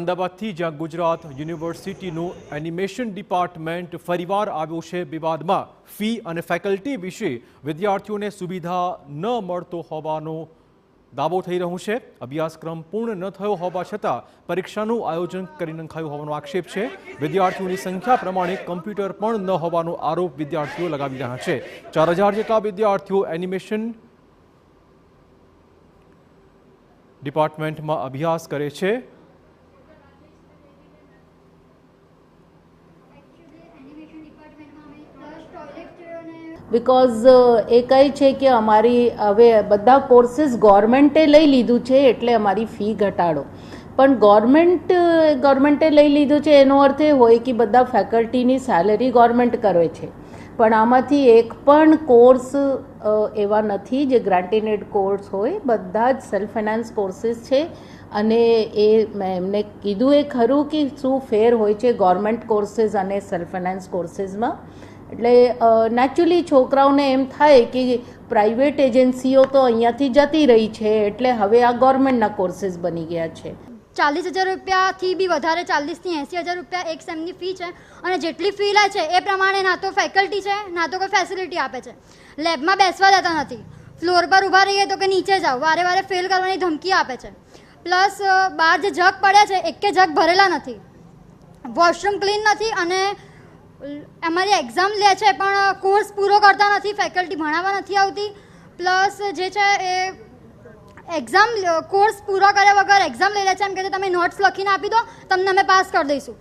અમદાવાદથી જ્યાં Gujarat યુનિવર્સિટીનું animation department ફરીવાર આવ્યું છે વિવાદમાં। ફી અને ફેકલ્ટી વિશે વિદ્યાર્થીઓને સુવિધા ન મળતો હોવાનો દાવો થઈ રહ્યો છે। અભ્યાસક્રમ પૂર્ણ ન થયો હોવા છતાં પરીક્ષાનું આયોજન કરી નખાયું હોવાનો આક્ષેપ છે। વિદ્યાર્થીઓની સંખ્યા પ્રમાણે કમ્પ્યુટર પણ ન હોવાનો આરોપ વિદ્યાર્થીઓ લગાવી રહ્યા છે। 4000 જેટલા વિદ્યાર્થીઓ એનિમેશન ડિપાર્ટમેન્ટમાં અભ્યાસ કરે છે। बिकॉज એ કહે છે કે અમારી હવે બધા કોર્સીસ ગવર્મેન્ટે લઈ લીધું છે એટલે અમારી ફી ઘટાડો, પણ ગવર્મેન્ટે લઈ લીધું છે એનો અર્થ એ હોય કે બધા ફેકલ્ટીની સેલેરી ગવર્મેન્ટ કરે છે, પણ આમાંથી એક પણ કોર્સ એવા નથી જે ગ્રાન્ટેડ કોર્સ હોય, બધા જ સેલ્ફ ફાઇનાન્સ કોર્સીસ છે। અને એ મેં એમને કીધું એ ખરું કે શું ફેર હોય છે ગવર્મેન્ટ કોર્સીસ અને સેલ્ફ ફાઇનાન્સ કોર્સીસમાં। એટલે નેચ્યુરલી છોકરાઓને એમ થાય કે પ્રાઇવેટ એજન્સીઓ તો અહીંયાથી જતી રહી છે એટલે હવે આ ગવર્મેન્ટના કોર્સીસ બની ગયા છે। 40,000 રૂપિયાથી બી વધારે 40,000 થી 80,000 રૂપિયા એક સેમની ફી છે, અને જેટલી ફી લે છે એ પ્રમાણે ના તો ફેકલ્ટી છે ના તો કોઈ ફેસિલિટી આપે છે। લેબમાં બેસવા દેતા નથી, ફ્લોર પર ઊભા રહીએ તો કે નીચે જાઓ, વારે વારે ફેલ કરવાની ધમકી આપે છે। પ્લસ બહાર જે જગ પડ્યા છે એકે જગ ભરેલા નથી, વોશરૂમ ક્લીન નથી, અને અમારી એક્ઝામ લે છે પણ કોર્સ પૂરો કરતા નથી, ફેકલ્ટી ભણાવવા નથી આવતી। પ્લસ જે છે એ એક્ઝામ કોર્સ પૂરો કર્યા વગર એક્ઝામ લઈ લે છે, એમ કે તમે નોટ્સ લખીને આપી દો તમને અમે પાસ કરી દઈશું।